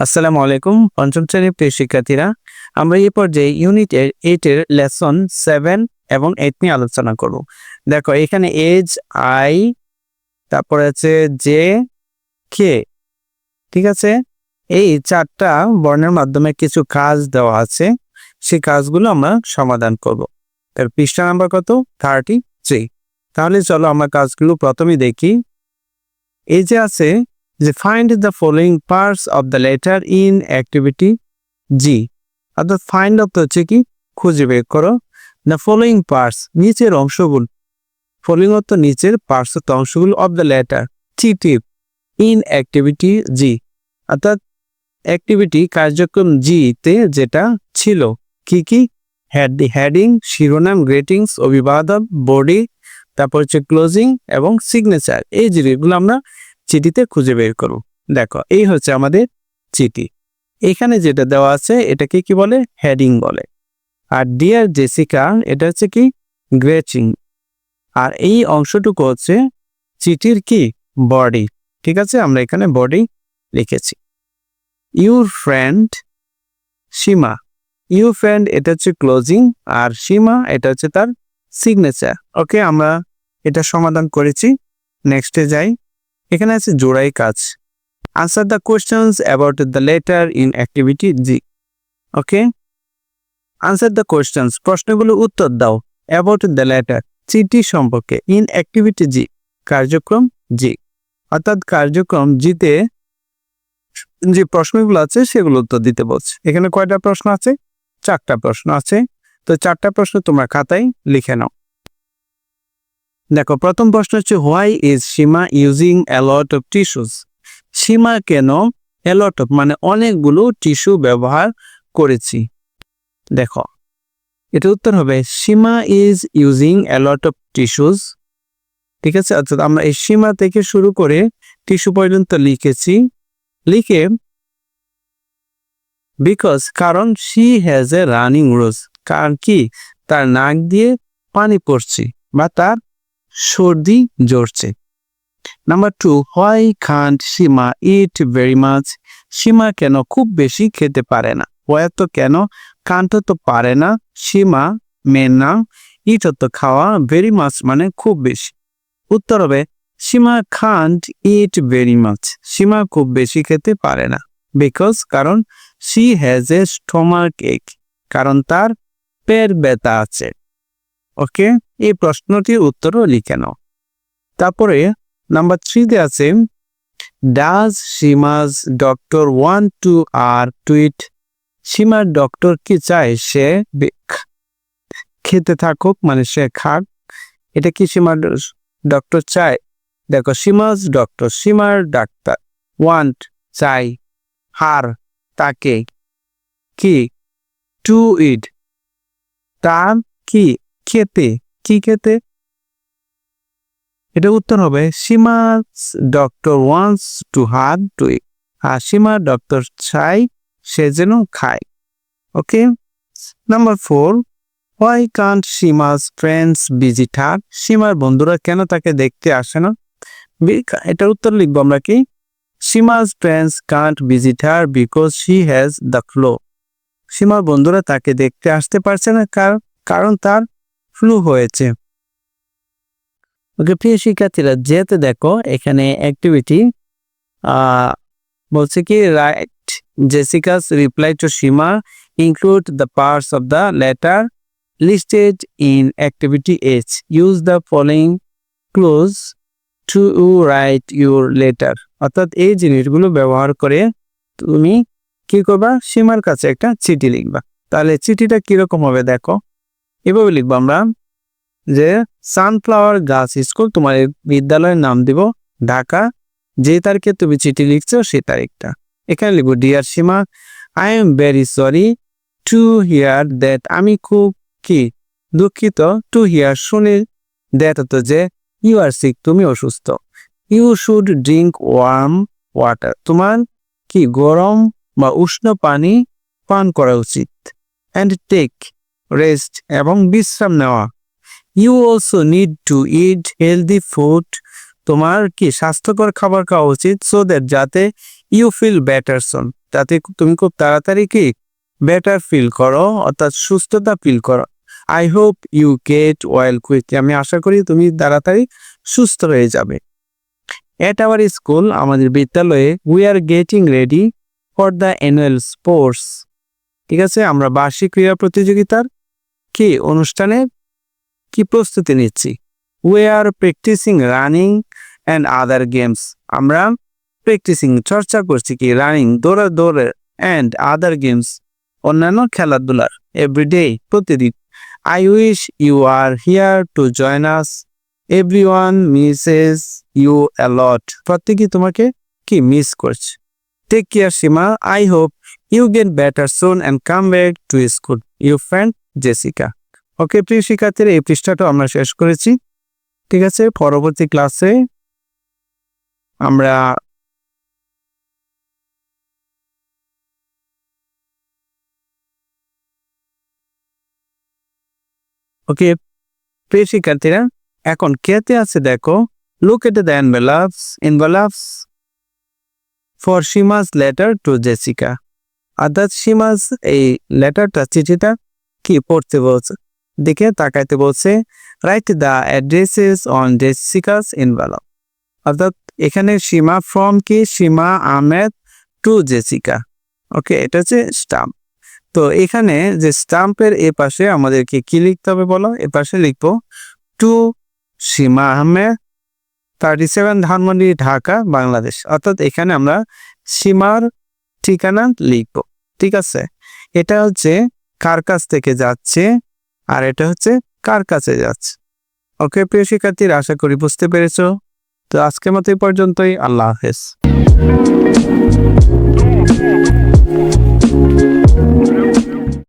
আসসালামু আলাইকুম পঞ্চম শ্রেণীর প্রিয় শিক্ষার্থীরা, আমরা এই পর্যায়ে ইউনিটের 8 এর লেসন 7 এবং 8 নিয়ে আলোচনা করব। দেখো এখানে এজ, আই, তারপরে আছে জে, কে, ঠিক আছে। এই চারটা বর্ণের মাধ্যমে কিছু কাজ দেওয়া আছে, সেই কাজগুলো আমরা সমাধান করব। তার পৃষ্ঠা নাম্বার কত? 33। তাহলে চলো আমরা কাজগুলো প্রথমে দেখি। এই যে আছে যে find the following parts of the letter in activity G, অর্থাৎ ফাইন্ড অফ হচ্ছে কি খুঁজে বের করো। দ্য ফলোইং পার্টস নিচের অংশগুলো, ফলোইং অর্থ নিচের, পার্টস অর্থ অংশগুলো, অফ দ্য লেটার চিটি ইন অ্যাক্টিভিটি জি, অর্থাৎ অ্যাক্টিভিটি কার্যক্রম জি তে যেটা ছিল। কি কি? হেডিং, শিরোনাম, গ্রেটিংস, অভিবাদন, বডি, তারপর হচ্ছে ক্লোজিং এবং সিগনেচার। এই জিনিসগুলো আমরা চিঠিতে খুঁজে বের করব। দেখো এই হচ্ছে আমাদের চিঠি। এখানে যেটা দেওয়া আছে এটাকে কি বলে? হেডিং বলে। আর ডিয়ার জেসিকা এটা হচ্ছে কি? গ্রেটিং। আর এই অংশটুকু হচ্ছে চিঠির কি? বডি। ঠিক আছে, আমরা এখানে বডি লিখেছি। Your friend Seema, your friend এটা হচ্ছে ক্লোজিং, আর সীমা এটা হচ্ছে তার সিগনেচার। ওকে, আমরা এটা সমাধান করেছি। নেক্সটে যাই। এখানে আছে জোড়াই কাজ। Answer the questions about the letter in activity G. Okay, answer the questions, প্রশ্নগুলো উত্তর দাও। অ্যাবাউট দ্য লেটার চিঠি সম্পর্কে, ইন অ্যাক্টিভিটি জি কার্যক্রম জি, অর্থাৎ কার্যক্রম জিতে যে প্রশ্নগুলো আছে সেগুলো উত্তর দিতে বলছে। এখানে কয়টা প্রশ্ন আছে? 4টা প্রশ্ন আছে। তো 4টা প্রশ্ন তোমরা খাতায় লিখে নাও। দেখো প্রথম প্রশ্ন হচ্ছে why is Seema using a lot of tissues. Seema কেন এ লট অফ মানে অনেকগুলো টিস্যু ব্যবহার করেছি। দেখো এটা উত্তর হবে Seema is using a lot of tissues. ঠিক আছে, অর্থাৎ আমরা এই সীমা থেকে শুরু করে টিস্যু পর্যন্ত লিখেছি। লিখে বিকজ কারণ শি হ্যাজ এ রানিং রোজ, কারণ কি তার নাক দিয়ে পানি পড়ছে বা তার সর্দি জ্বরছে। Number 2, why can't Seema eat very much. Seema কেন খুব বেশি খেতে পারে না। হোয়াই তো কেন, কান্ট তো পারে না, সীমা মেন না, ইট তো খাওয়া, ভেরি মাচ মানে খুব বেশি। উত্তর হবে সীমা কান্ট ইট ভেরি মাচ, সীমা খুব বেশি খেতে পারে না। বিকজ কারণ শি হ্যাজ এ স্টোমাক এক, কারণ তার পেট ব্যথা আছে। ওকে, এই প্রশ্নটির উত্তরও লিখে নাও। তারপরে নাম্বার 3 আছে does Seema's doctor want to her to eat. সীমার ডক্টর কি চায় সে খেতে থাকুক, মানে সে খাক। এটা কি সীমার ডক্টর চায়? দেখো সীমাস ডক্টর, সীমার ডাক্তার, ওয়ান্ট চাই, হার তাকে, কি টু ইট তার কি খেতে, কি খেতে। এটা উত্তর হবে Seema's doctor wants to her to eat. আর সীমার ডক্টর চাই সে যেন খায়। Okay, number 4, why can't Seema's friends visit her. সীমার বন্ধুরা কেন তাকে দেখতে আসে না? এটার উত্তর লিখবো আমরা কি Seema's friends can't visit her because she has the flu. সীমার বন্ধুরা তাকে দেখতে আসতে পারছে না কারণ তার ফ্লু হয়েছে। ওকে প্রিয় শিক্ষার্থীরা, যেতে দেখো এখানে অ্যাক্টিভিটি বলছে কি write Jessica's reply to Seema include the parts of the letter listed in activity H. Use the following clues to write your letter. অর্থাৎ এই জিনিসগুলো ব্যবহার করে তুমি কি করবা? সীমার কাছে একটা চিঠি লিখবা। তাহলে চিঠিটা কিরকম হবে দেখো, এভাবে লিখবো আমরা যে সানফ্লাওয়ার গাছ স্কুল, তোমার বিদ্যালয়ের নাম দিব ঢাকা, যে তারিখে তুমি চিঠি লিখছো সেই তারিখটা। এখানে লিখবো dear Seema, I am very sorry to hear that, আমি খুব কি দুঃখিত, টু হিয়ার শুনে, দ্যাট তো যে, ইউ আর সিক তুমি অসুস্থ, you should drink warm water, তোমার কি গরম বা উষ্ণ পানি পান করা উচিত, অ্যান্ড টেক রেস্ট এবং বিশ্রাম নেওয়া, you also need to eat healthy food, তোমার কি স্বাস্থ্যকর খাবার খাওয়া উচিত, সো দ্যাট যাতে ইউ ফিল বেটার সুন, যাতে তুমি খুব তাড়াতাড়ি কি বেটার ফিল করো, অর্থাৎ সুস্থতা ফিল করো। I hope you get well quickly, আমি আশা করি তুমি তাড়াতাড়ি সুস্থ হয়ে যাবে। এট আওয়ার স্কুল, আমাদের বিদ্যালয়ে, we are getting ready for the annual sports, ঠিক আছে, আমরা বার্ষিক ক্রীড়া প্রতিযোগিতার কি অনুষ্ঠানে কি প্রস্তুতি নিচ্ছি। We are practising running and other games, আমরা প্র্যাকটিসিং চর্চা করছি কি রানিং দৌড়ে অ্যান্ড আদার গেমস অন্যান্য খেলাধুলার এভরিডে প্রতিদিন। I wish you are here to join us, everyone misses you a lot, প্রত্যেকেই তোমাকে কি মিস করছে। Take care Seema, I hope you get better soon and come back to school, you friend Jessica. Okay প্রিয় শিক্ষার্থীরা, এই পৃষ্ঠাটা আমরা শেষ করেছি, ঠিক আছে। পরবর্তী ক্লাসে আমরা ওকে প্রিয় শিক্ষার্থীরা, এখন কেতে আছে দেখো, look at the envelopes for Seema's letter to Jessica, অর্থাৎ সীমাস এই লেটারটা চিঠিটা কি পড়তে বলছে, দিকে তাকাইতে বলছে। Write the addresses on Jessica's envelope, অর্থাৎ এখানে সীমা ফ্রম কি Seema Ahmed to Jessica, okay, এটা হচ্ছে স্টাম্প। তো এখানে যে স্টাম্পের এ পাশে আমাদেরকে কি লিখতে হবে বলো, এ পাশে লিখবো টু সীমা আহমেদ 37 ধানমন্ডি ঢাকা বাংলাদেশ, অর্থাৎ এখানে আমরা সীমার ঠিকানা লিখবো, ঠিক আছে। এটা হচ্ছে কার কাছ থেকে যাচ্ছে আর এটা হচ্ছে কার কাছে যাচ্ছে। ওকে প্রিয় শিক্ষার্থীরা, আশা করি বুঝতে পেরেছো। তো আজকের মতো এই পর্যন্তই, আল্লাহ হাফেজ।